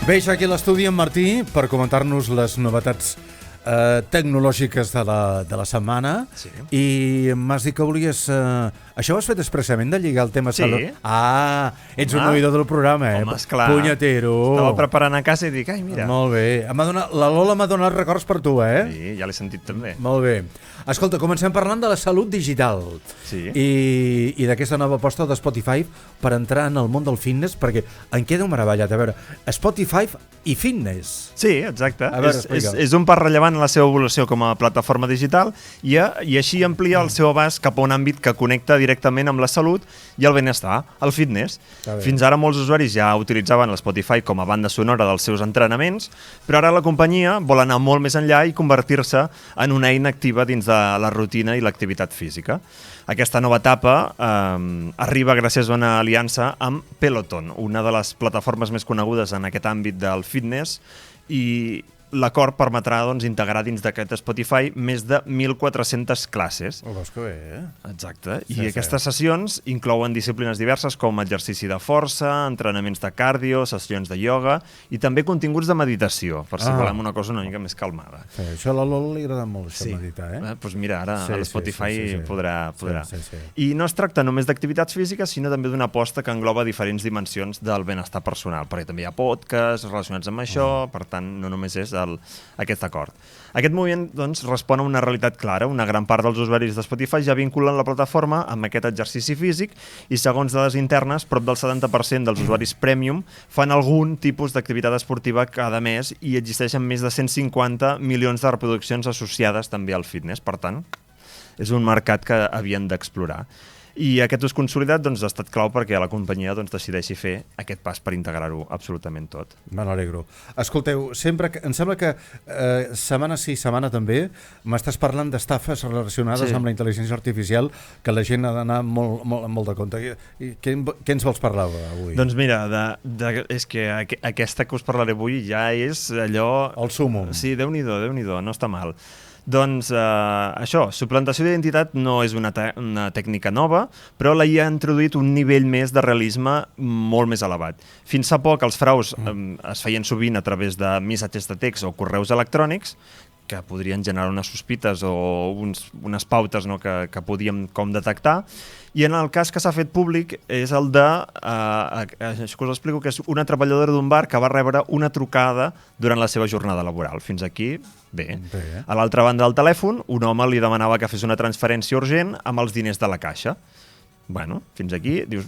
Veig aquí a l'estudi en Martí per comentar-nos les novetats tecnològiques de la setmana. Sí. I m'has dit que volies... Això ho has fet expressament de lligar el tema salut? Ah, ets un oïdor del programa, Home, esclar. Punyetero. Estava preparant a casa i dic, ai, mira. Molt bé. La Lola m'ha donat records per tu, Sí, ja l'he sentit també. Molt bé. Escolta, comencem parlant de la salut digital. Sí. I d'aquesta nova aposta de Spotify per entrar en el món del fitness, perquè em quedo meravellat. A veure, Spotify i fitness. Sí, exacte. A veure, és un pas rellevant en la seva evolució com a plataforma digital i així amplia el seu abast cap a un àmbit que connecta directament amb la salut i el benestar, el fitness. Fins ara molts usuaris ja utilitzaven l'Spotify com a banda sonora dels seus entrenaments, però ara la companyia vol anar molt més enllà i convertir-se en una eina activa dins de la rutina i l'activitat física. Aquesta nova etapa arriba gràcies a una aliança amb Peloton, una de les plataformes més conegudes en aquest àmbit del fitness, i l'acord permetrà integrar dins d'aquest Spotify més de 1.400 classes. Ho veus que bé, Exacte. I aquestes sessions inclouen disciplines diverses com exercici de força, entrenaments de cardio, sessions de ioga i també continguts de meditació, per si volem una cosa una mica més calmada. Sí, això a la Lola li agrada molt, això meditar, Doncs mira, ara a l'Spotify podrà. Sí. I no es tracta només d'activitats físiques, sinó també d'una aposta que engloba diferents dimensions del benestar personal, perquè també hi ha podcasts relacionats amb això, per tant, no només és aquest acord. Aquest moviment respon a una realitat clara. Una gran part dels usuaris de Spotify ja vinculen la plataforma amb aquest exercici físic i, segons dades internes, prop del 70% dels usuaris premium fan algun tipus d'activitat esportiva cada mes i existeixen més de 150 milions de reproduccions associades també al fitness. Per tant, és un mercat que havien d'explorar. I aquest ús consolidat ha estat clau perquè la companyia decideixi fer aquest pas per integrar-ho absolutament tot. Me n'alegro. Escolteu, em sembla que setmana sí, setmana també, m'estàs parlant d'estafes relacionades amb la intel·ligència artificial, que la gent ha d'anar molt de compte. Què ens vols parlar avui? Doncs mira, és que aquesta que us parlaré avui ja és allò... El súmum. Sí, Déu-n'hi-do, no està mal. Doncs això, suplantació d'identitat no és una tècnica nova, però la IA ha introduït un nivell més de realisme molt més elevat. Fins fa poc els fraus es feien sovint a través de missatges de text o correus electrònics, que podrien generar unes sospites o unes pautes que podíem com detectar, i en el cas que s'ha fet públic és el de, això que us explico, que és una treballadora d'un bar que va rebre una trucada durant la seva jornada laboral. Fins aquí, bé. A l'altra banda del telèfon, un home li demanava que fes una transferència urgent amb els diners de la caixa. Bueno, fins aquí, dius,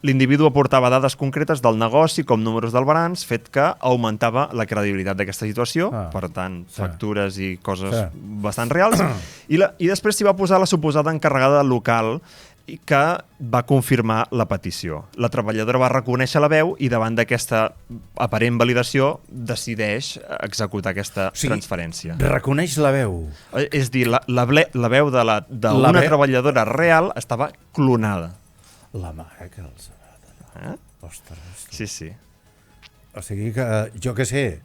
l'individu aportava dades concretes del negoci com números del balanç, fet que augmentava la credibilitat d'aquesta situació, per tant, factures i coses bastant reals, i després s'hi va posar la suposada encarregada del local, que va confirmar la petició. La treballadora va reconèixer la veu i davant d'aquesta aparent validació decideix executar aquesta transferència. Reconeix la veu? És dir, la veu d'una treballadora real estava clonada. La mare que els agrada. Ostres. Sí. O sigui que, jo què sé,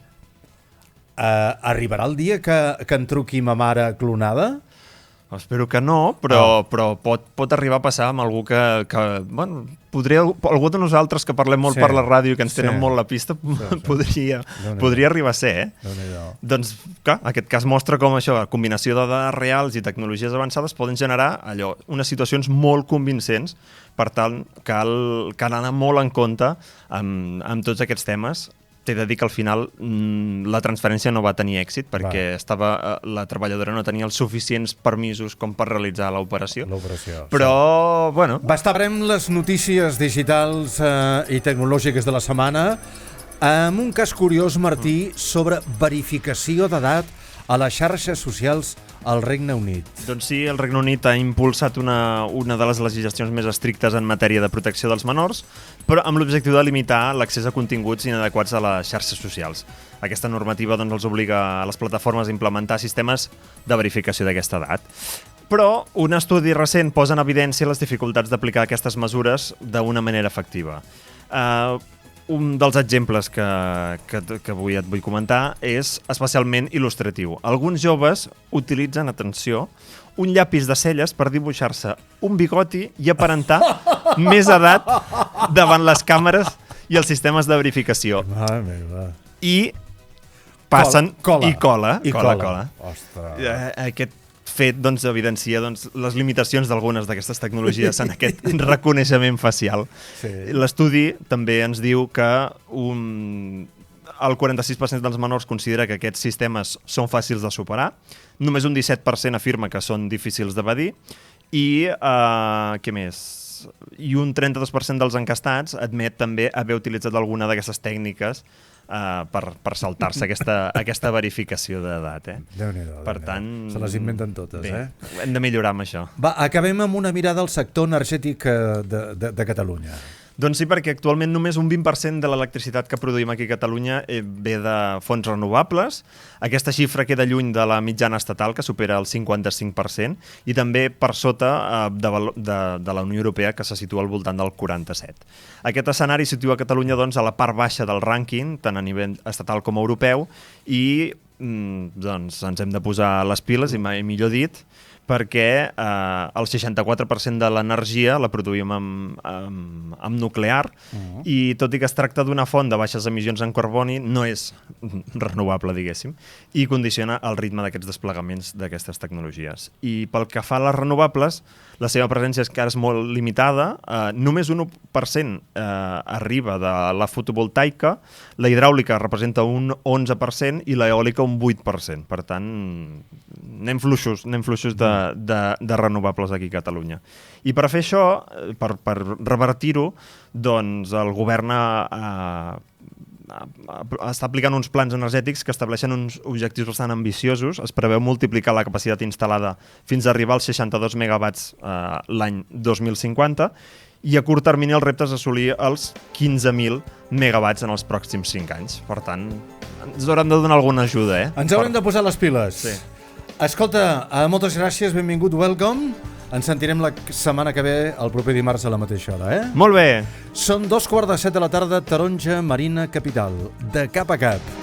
arribarà el dia que em truqui ma mare clonada? Espero que no, però pot arribar a passar amb algú que algú de nosaltres que parlem molt per la ràdio i que ens tenen molt la pista podria arribar a ser, Doncs, clar, aquest cas mostra com això, la combinació de dades reals i tecnologies avançades poden generar unes situacions molt convincents. Per tant, cal anar molt en compte amb tots aquests temes. T'he de dir que al final la transferència no va tenir èxit perquè la treballadora no tenia els suficients permisos com per realitzar l'operació. Però, bueno... Bastarem les notícies digitals i tecnològiques de la setmana amb un cas curiós, Martí, sobre verificació d'edat a les xarxes socials al Regne Unit. Doncs sí, el Regne Unit ha impulsat una de les legislacions més estrictes en matèria de protecció dels menors, però amb l'objectiu de limitar l'accés a continguts inadequats a les xarxes socials. Aquesta normativa els obliga a les plataformes a implementar sistemes de verificació d'aquesta edat. Però un estudi recent posa en evidència les dificultats d'aplicar aquestes mesures d'una manera efectiva. Un dels exemples que avui et vull comentar és especialment il·lustratiu. Alguns joves utilitzen, atenció, un llapis de celles per dibuixar-se un bigoti i aparentar més edat davant les càmeres i els sistemes de verificació. i passen cola. Ostres. Aquest fet doncs, evidencia les limitacions d'algunes d'aquestes tecnologies en aquest reconeixement facial. Sí. L'estudi també ens diu que el 46% dels menors considera que aquests sistemes són fàcils de superar, només un 17% afirma que són difícils d'evadir i, què més? I un 32% dels encastats admet també haver utilitzat alguna d'aquestes tècniques per saltar-se aquesta verificació d'edat. Déu-n'hi-do. Per tant, se les inventen totes. Bé, hem de millorar amb això. Va, acabem amb una mirada al sector energètic de Catalunya. Doncs sí, perquè actualment només un 20% de l'electricitat que produïm aquí a Catalunya ve de fonts renovables. Aquesta xifra queda lluny de la mitjana estatal, que supera el 55%, i també per sota de la Unió Europea, que se situa al voltant del 47%. Aquest escenari situa Catalunya doncs, a la part baixa del rànquing, tant a nivell estatal com europeu, i doncs, ens hem de posar les piles, i mai millor dit, perquè el 64% de l'energia la produïm amb nuclear i tot i que es tracta d'una font de baixes emissions en carboni, no és renovable, diguéssim, i condiciona el ritme d'aquests desplegaments d'aquestes tecnologies. I pel que fa a les renovables, la seva presència encara és molt limitada, només un 1% arriba de la fotovoltaica, la hidràulica representa un 11% i l'eòlica un 8%. Per tant, anem fluixos de renovables aquí a Catalunya. I per fer això, per revertir-ho, doncs el govern està aplicant uns plans energètics que estableixen uns objectius bastant ambiciosos. Es preveu multiplicar la capacitat instal·lada fins a arribar als 62 megawatts l'any 2050 i a curt termini el repte és assolir els 15.000 megawatts en els pròxims 5 anys. Per tant, ens haurem de donar alguna ajuda. Ens haurem de posar les piles. Sí. Escolta, moltes gràcies, benvingut, welcome. Ens sentirem la setmana que ve, el proper dimarts a la mateixa hora, Molt bé. Són 2:15 de la tarda, Taronja, Marina, Capital. De cap a cap.